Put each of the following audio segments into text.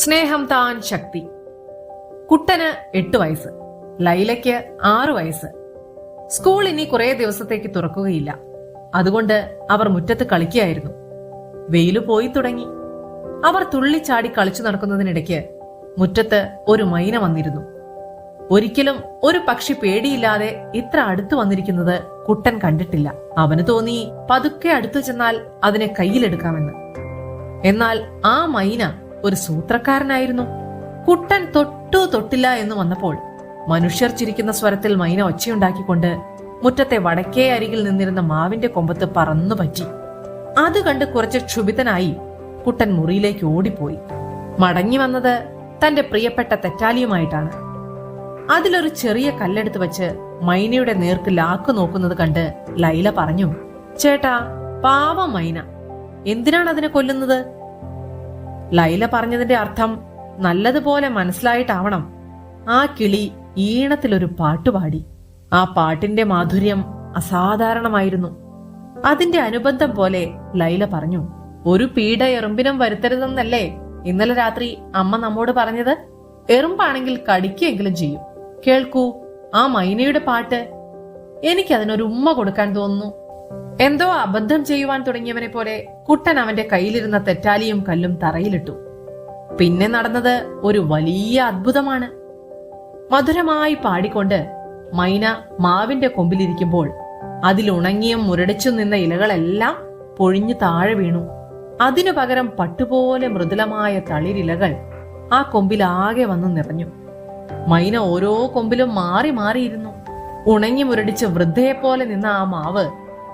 സ്നേഹം താൻ ശക്തി. കുട്ടന് 8 വയസ്സ്, ലൈലയ്ക്ക് 6 വയസ്സ്. സ്കൂൾ ഇനി കുറെ ദിവസത്തേക്ക് തുറക്കുകയില്ല. അതുകൊണ്ട് അവർ മുറ്റത്ത് കളിക്കുകയായിരുന്നു. വെയില് പോയി തുടങ്ങി. അവർ തുള്ളിച്ചാടി കളിച്ചു നടക്കുന്നതിനിടയ്ക്ക് മുറ്റത്ത് ഒരു മൈന വന്നിരുന്നു. ഒരിക്കലും ഒരു പക്ഷി പേടിയില്ലാതെ ഇത്ര അടുത്തു വന്നിരിക്കുന്നത് കുട്ടൻ കണ്ടിട്ടില്ല. അവന് തോന്നി പതുക്കെ അടുത്തു ചെന്നാൽ അതിനെ കയ്യിലെടുക്കാമെന്ന്. എന്നാൽ ആ മൈന ഒരു സൂത്രക്കാരനായിരുന്നു. കുട്ടൻ തൊട്ടില്ല എന്ന് വന്നപ്പോൾ മനുഷ്യർ ചിരിക്കുന്ന സ്വരത്തിൽ മൈന ഒച്ചയുണ്ടാക്കിക്കൊണ്ട് മുറ്റത്തെ വടക്കേ അരികിൽ നിന്നിരുന്ന മാവിന്റെ കൊമ്പത്ത് പറന്നു പറ്റി. അത് കണ്ട് കുറച്ച് ക്ഷുഭിതനായി കുട്ടൻ മുറിയിലേക്ക് ഓടിപ്പോയി. മടങ്ങി വന്നത് തന്റെ പ്രിയപ്പെട്ട തെറ്റാലിയുമായിട്ടാണ്. അതിലൊരു ചെറിയ കല്ലെടുത്ത് വെച്ച് മൈനയുടെ നേർക്ക് ലാക്ക് നോക്കുന്നത് കണ്ട് ലൈല പറഞ്ഞു, ചേട്ടാ, പാവം മൈന, എന്തിനാണ് അതിനെ കൊല്ലുന്നത്? ലൈല പറഞ്ഞതിന്റെ അർത്ഥം നല്ലതുപോലെ മനസ്സിലായിട്ടാവണം. ആ കിളി ഈണത്തിലൊരു പാട്ടുപാടി. ആ പാട്ടിന്റെ മാധുര്യം അസാധാരണമായിരുന്നു. അതിന്റെ അനുബന്ധം പോലെ ലൈല പറഞ്ഞു, ഒരു പീഡ എറുമ്പിനും വരുത്തരുതെന്നല്ലേ ഇന്നലെ രാത്രി അമ്മ നമ്മോട് പറഞ്ഞത്? എറുമ്പാണെങ്കിൽ കടിക്കുകയെങ്കിലും ചെയ്യും. കേൾക്കൂ, ആ മൈനയുടെ പാട്ട്. എനിക്കതിനൊരു ഉമ്മ കൊടുക്കാൻ തോന്നുന്നു. എന്തോ അബദ്ധം ചെയ്യുവാൻ തുടങ്ങിയവനെ പോലെ കുട്ടൻ അവന്റെ കയ്യിലിരുന്ന തെറ്റാലിയും കല്ലും തറയിലിട്ടു. പിന്നെ നടന്നത് ഒരു വലിയ അത്ഭുതമാണ്. മധുരമായി പാടിക്കൊണ്ട് മൈന മാവിന്റെ കൊമ്പിലിരിക്കുമ്പോൾ അതിലുണങ്ങിയും മുരടിച്ചും നിന്ന ഇലകളെല്ലാം പൊഴിഞ്ഞു താഴെ വീണു. അതിനു പകരം പട്ടുപോലെ മൃദുലമായ തളിരിലകൾ ആ കൊമ്പിലാകെ വന്നു നിറഞ്ഞു. മൈന ഓരോ കൊമ്പിലും മാറി മാറിയിരുന്നു. ഉണങ്ങി മുരടിച്ച് വൃദ്ധയെപ്പോലെ നിന്ന ആ മാവ്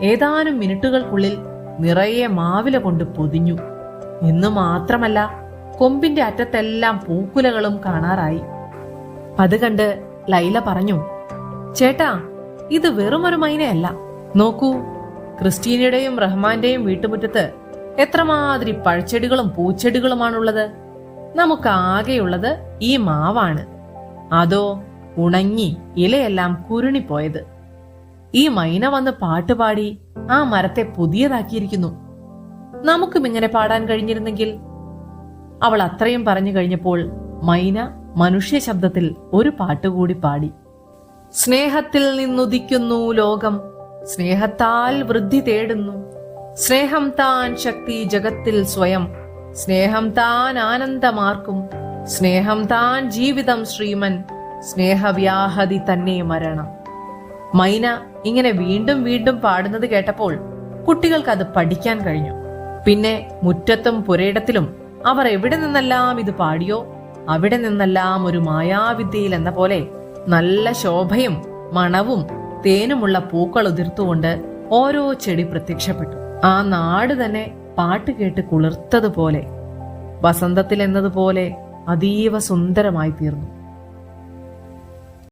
ഏതാനും മിനിറ്റുകൾക്കുള്ളിൽ നിറയെ മാവില കൊണ്ട് പൊതിഞ്ഞു. എന്ന് മാത്രമല്ല, കൊമ്പിന്റെ അറ്റത്തെല്ലാം പൂക്കുലകളും കാണാറായി. അത് കണ്ട് ലൈല പറഞ്ഞു, ചേട്ടാ, ഇത് വെറുമൊരു മൈനയല്ല. നോക്കൂ, ക്രിസ്റ്റീനയുടെയും റഹ്മാന്റെയും വീട്ടുമുറ്റത്ത് എത്രമാതിരി പഴച്ചെടികളും പൂച്ചെടികളുമാണുള്ളത്. നമുക്കാകെയുള്ളത് ഈ മാവാണ്. അതോ ഉണങ്ങി ഇലയെല്ലാം കുരുണിപ്പോയത്. ഈ മൈന വന്ന് പാട്ടുപാടി ആ മരത്തെ പുതിയതാക്കിയിരിക്കുന്നു. നമുക്കും ഇങ്ങനെ പാടാൻ കഴിഞ്ഞിരുന്നെങ്കിൽ. അവൾ അത്രയും പറഞ്ഞു കഴിഞ്ഞപ്പോൾ മൈന മനുഷ്യ ശബ്ദത്തിൽ ഒരു പാട്ടുകൂടി പാടി. സ്നേഹത്തിൽ നിന്നുദിക്കുന്നു ലോകം, സ്നേഹത്താൽ വൃദ്ധി തേടുന്നു. സ്നേഹം താൻ ശക്തി ജഗത്തിൽ സ്വയം, സ്നേഹം താൻ ആനന്ദമാർക്കും. സ്നേഹം താൻ ജീവിതം ശ്രീമൻ, സ്നേഹവ്യാഹതി തന്നെ മരണം. മൈന ഇങ്ങനെ വീണ്ടും വീണ്ടും പാടുന്നത് കേട്ടപ്പോൾ കുട്ടികൾക്ക് അത് പഠിക്കാൻ കഴിഞ്ഞു. പിന്നെ മുറ്റത്തും പുരയിടത്തിലും അവർ എവിടെ നിന്നെല്ലാം ഇത് പാടിയോ അവിടെ നിന്നെല്ലാം ഒരു മായാവിദ്യയിൽ എന്ന പോലെ നല്ല ശോഭയും മണവും തേനുമുള്ള പൂക്കൾ ഉതിർത്തുകൊണ്ട് ഓരോ ചെടി പ്രത്യക്ഷപ്പെട്ടു. ആ നാട് തന്നെ പാട്ട് കേട്ട് കുളിർത്തതുപോലെ, വസന്തത്തിൽ എന്നതുപോലെ അതീവ സുന്ദരമായി തീർന്നു.